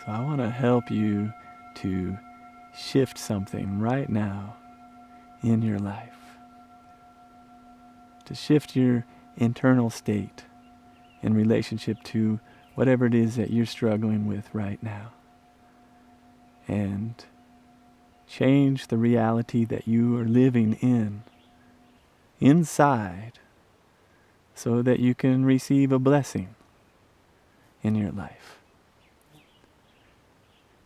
So I want to help you to shift something right now in your life. To shift your internal state in relationship to whatever it is that you're struggling with right now. And change the reality that you are living inside, so that you can receive a blessing in your life.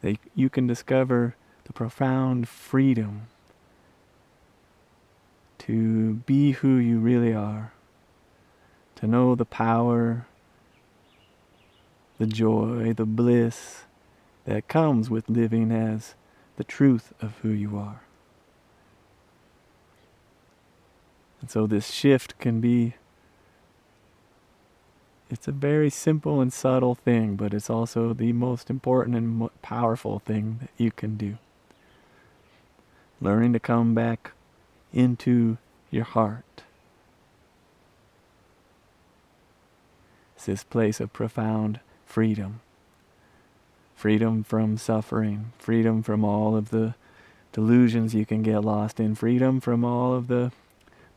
That you can discover the profound freedom to be who you really are, to know the power, the joy, the bliss that comes with living as the truth of who you are. And so this shift can be, it's a very simple and subtle thing, but it's also the most important and powerful thing that you can do. Learning to come back into your heart. It's this place of profound freedom. Freedom from suffering. Freedom from all of the delusions you can get lost in. Freedom from all of the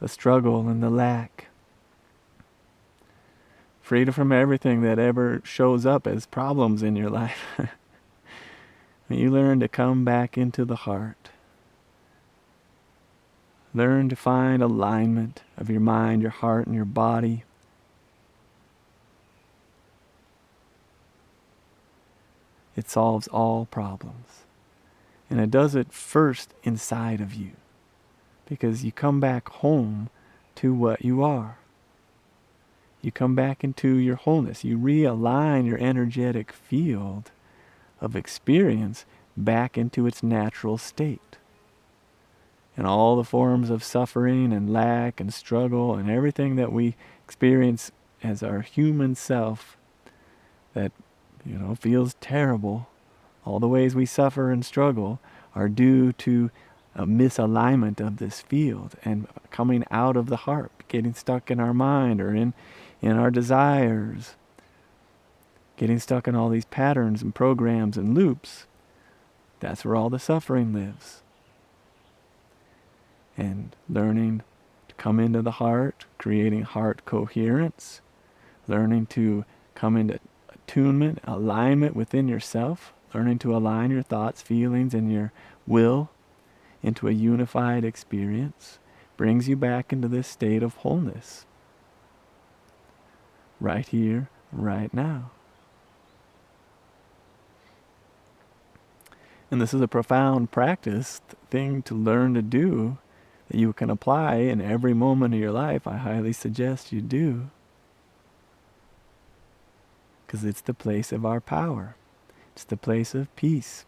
struggle and the lack. Freedom from everything that ever shows up as problems in your life. When you learn to come back into the heart. Learn to find alignment of your mind, your heart, and your body. It solves all problems. And it does it first inside of you. Because you come back home to what you are. You come back into your wholeness. You realign your energetic field of experience back into its natural state. And all the forms of suffering and lack and struggle and everything that we experience as our human self that, feels terrible, all the ways we suffer and struggle are due to a misalignment of this field and coming out of the heart, getting stuck in our mind or in our desires, getting stuck in all these patterns and programs and loops. That's where all the suffering lives. And learning to come into the heart, creating heart coherence, learning to come into attunement, alignment within yourself, learning to align your thoughts, feelings, and your will into a unified experience, brings you back into this state of wholeness. Right here, right now. And this is a profound practice thing to learn to do that you can apply in every moment of your life. I highly suggest you do. Because it's the place of our power. It's the place of peace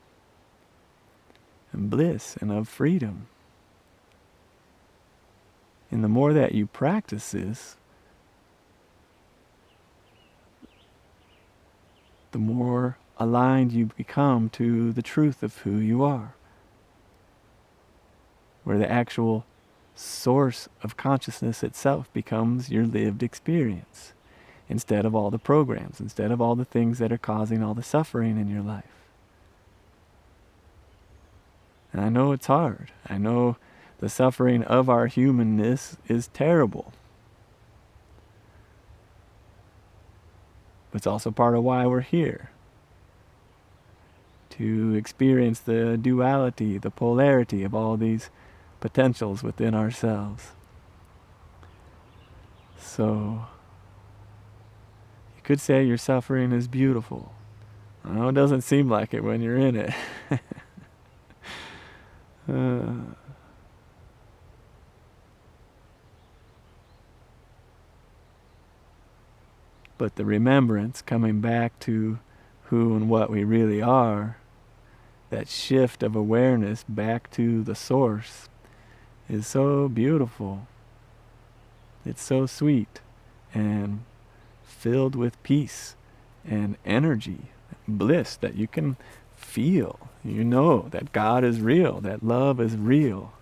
and bliss and of freedom. And the more that you practice this, the more aligned you become to the truth of who you are. Where the actual source of consciousness itself becomes your lived experience, instead of all the programs, instead of all the things that are causing all the suffering in your life. And I know it's hard. I know the suffering of our humanness is terrible. But it's also part of why we're here. To experience the duality, the polarity of all these potentials within ourselves. So, you could say your suffering is beautiful. I know it doesn't seem like it when you're in it. But the remembrance, coming back to who and what we really are, that shift of awareness back to the source, is so beautiful. It's so sweet and filled with peace and energy, bliss that you can feel. You know that God is real, that love is real,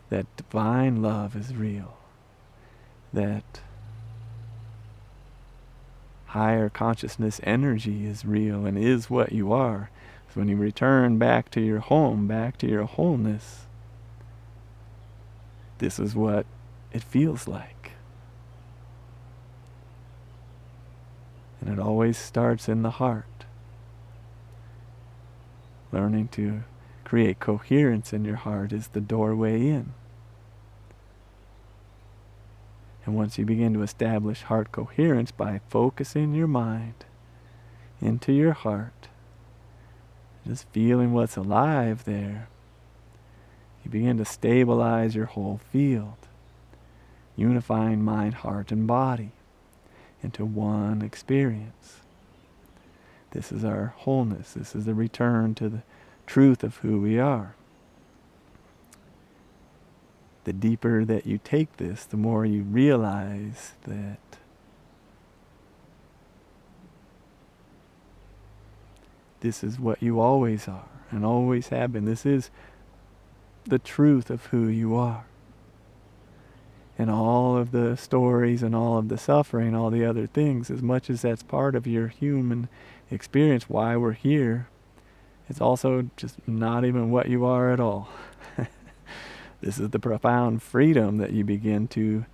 that divine love is real, that higher consciousness energy is real and is what you are. So when you return back to your home, back to your wholeness, this is what it feels like. And it always starts in the heart. Learning to create coherence in your heart is the doorway in. And once you begin to establish heart coherence by focusing your mind into your heart, just feeling what's alive there, you begin to stabilize your whole field, unifying mind, heart, and body into one experience. This is our wholeness. This is the return to the truth of who we are. The deeper that you take this, the more you realize that this is what you always are and always have been. This is the truth of who you are. And all of the stories and all of the suffering, all the other things, as much as that's part of your human experience, why we're here, it's also just not even what you are at all. This is the profound freedom that you begin to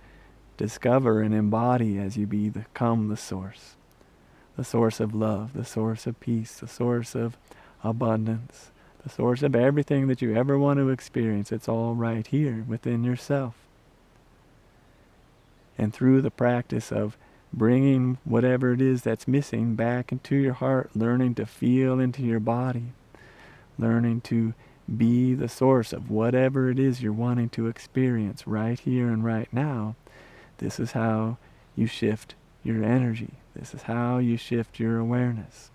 discover and embody as you become the source of love, the source of peace, the source of abundance, the source of everything that you ever want to experience. It's all right here within yourself. And through the practice of bringing whatever it is that's missing back into your heart, learning to feel into your body, learning to be the source of whatever it is you're wanting to experience right here and right now, this is how you shift your energy. This is how you shift your awareness.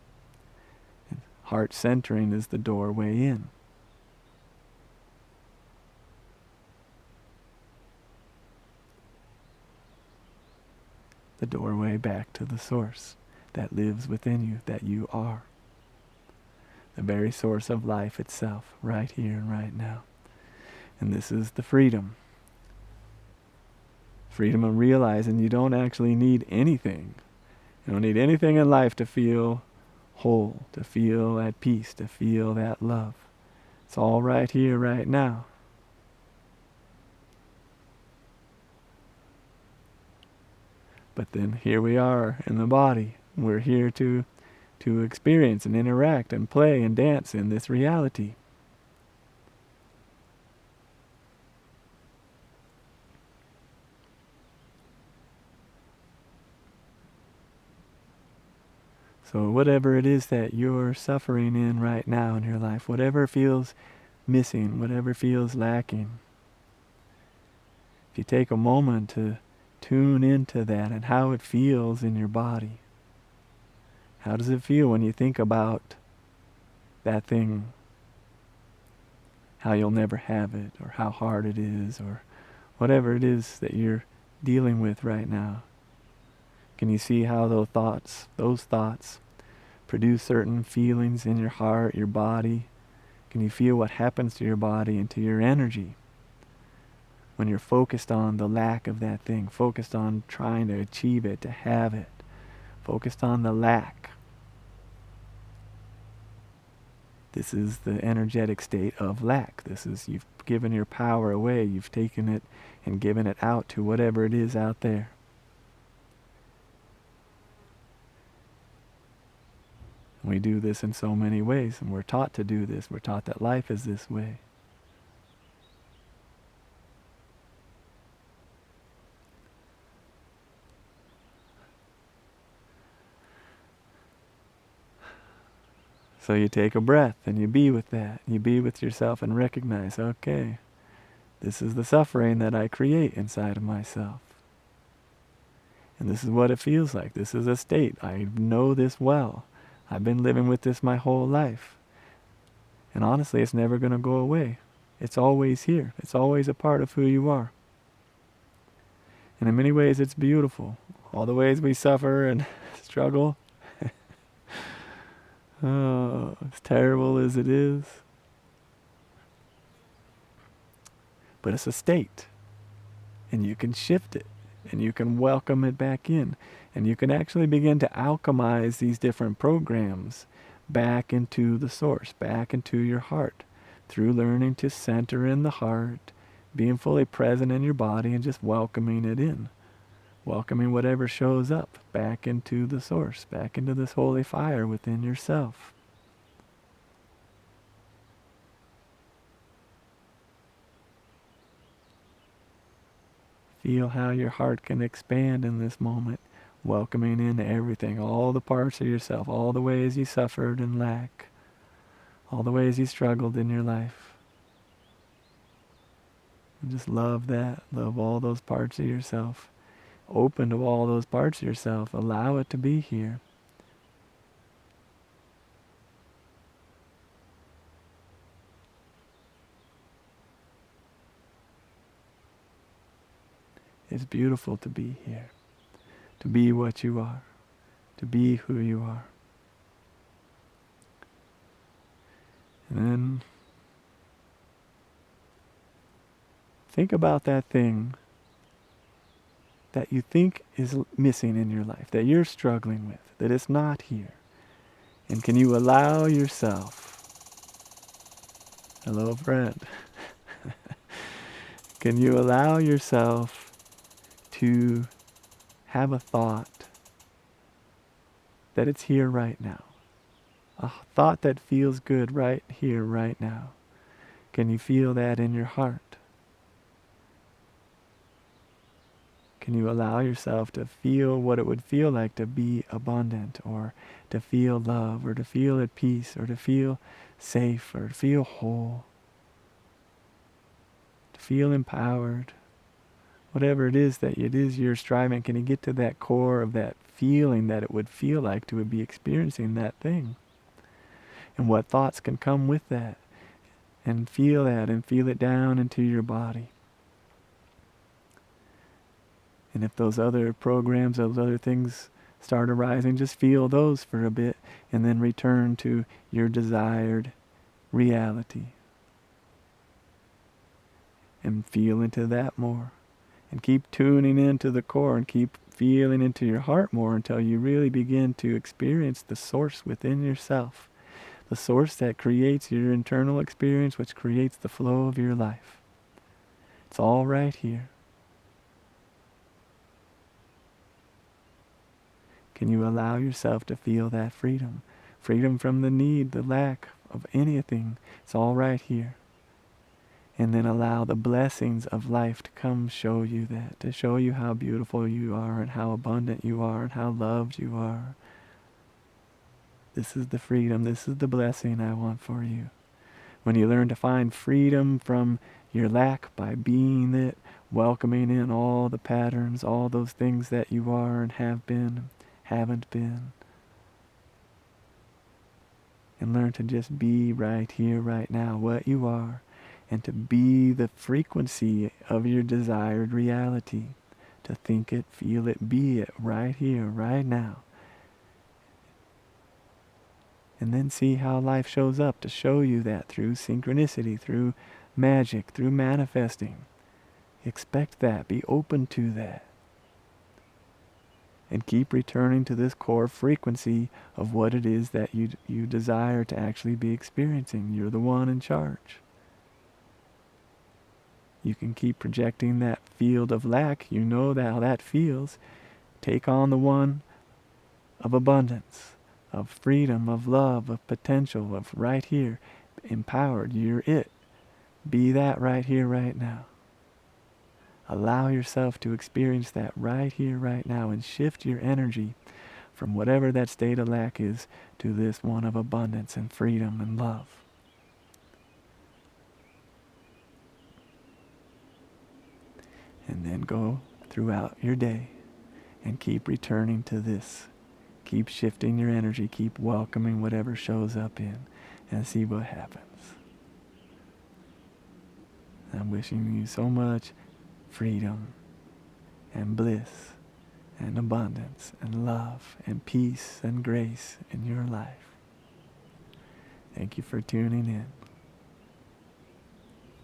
And heart centering is the doorway in. The doorway back to the source that lives within you, that you are. The very source of life itself, right here and right now. And this is the freedom. Freedom of realizing you don't actually need anything. You don't need anything in life to feel whole, to feel at peace, to feel that love. It's all right here, right now. But then here we are in the body. We're here to experience and interact and play and dance in this reality. So whatever it is that you're suffering in right now in your life, whatever feels missing, whatever feels lacking, if you take a moment to tune into that and how it feels in your body. How does it feel when you think about that thing? How you'll never have it, or how hard it is, or whatever it is that you're dealing with right now. Can you see how those thoughts produce certain feelings in your heart, your body? Can you feel what happens to your body and to your energy when you're focused on the lack of that thing, focused on trying to achieve it, to have it, focused on the lack? This is the energetic state of lack. This is, you've given your power away. You've taken it and given it out to whatever it is out there. We do this in so many ways, and we're taught to do this. We're taught that life is this way. So you take a breath and you be with that. You be with yourself and recognize, okay, this is the suffering that I create inside of myself. And this is what it feels like. This is a state. I know this well. I've been living with this my whole life. And honestly, it's never going to go away. It's always here. It's always a part of who you are. And in many ways, it's beautiful. All the ways we suffer and struggle, oh, as terrible as it is. But it's a state. And you can shift it. and you can welcome it back in. And you can actually begin to alchemize these different programs back into the source, back into your heart, through learning to center in the heart, being fully present in your body and just welcoming it in. Welcoming whatever shows up back into the source, back into this holy fire within yourself. Feel how your heart can expand in this moment, welcoming in everything, all the parts of yourself, all the ways you suffered and lack, all the ways you struggled in your life. And just love that, love all those parts of yourself. Open to all those parts of yourself, allow it to be here. It's beautiful to be here, to be what you are, to be who you are. And then think about that thing that you think is missing in your life, that you're struggling with, that it's not here. And can you allow yourself, hello friend, can you allow yourself to have a thought that it's here right now? A thought that feels good right here, right now. Can you feel that in your heart? Can you allow yourself to feel what it would feel like to be abundant, or to feel love, or to feel at peace, or to feel safe, or to feel whole, to feel empowered? Whatever it is that you're striving, can you get to that core of that feeling that it would feel like to be experiencing that thing? And what thoughts can come with that? And feel that, and feel it down into your body. And if those other programs, those other things start arising, just feel those for a bit, and then return to your desired reality. And feel into that more. And keep tuning into the core, and keep feeling into your heart more until you really begin to experience the source within yourself. The source that creates your internal experience, which creates the flow of your life. It's all right here. Can you allow yourself to feel that freedom? Freedom from the need, the lack of anything. It's all right here. And then allow the blessings of life to come show you that, to show you how beautiful you are, and how abundant you are, and how loved you are. This is the freedom, this is the blessing I want for you. When you learn to find freedom from your lack by being it, welcoming in all the patterns, all those things that you are and have been, haven't been. And learn to just be right here, right now, what you are, and to be the frequency of your desired reality. To think it, feel it, be it right here, right now. And then see how life shows up to show you that through synchronicity, through magic, through manifesting. Expect that, be open to that. And keep returning to this core frequency of what it is that you desire to actually be experiencing. You're the one in charge. You can keep projecting that field of lack. You know how that feels. Take on the one of abundance, of freedom, of love, of potential, of right here, empowered. You're it. Be that right here, right now. Allow yourself to experience that right here, right now, and shift your energy from whatever that state of lack is to this one of abundance and freedom and love. And then go throughout your day and keep returning to this. Keep shifting your energy, keep welcoming whatever shows up in, and see what happens. I'm wishing you so much freedom and bliss and abundance and love and peace and grace in your life. Thank you for tuning in.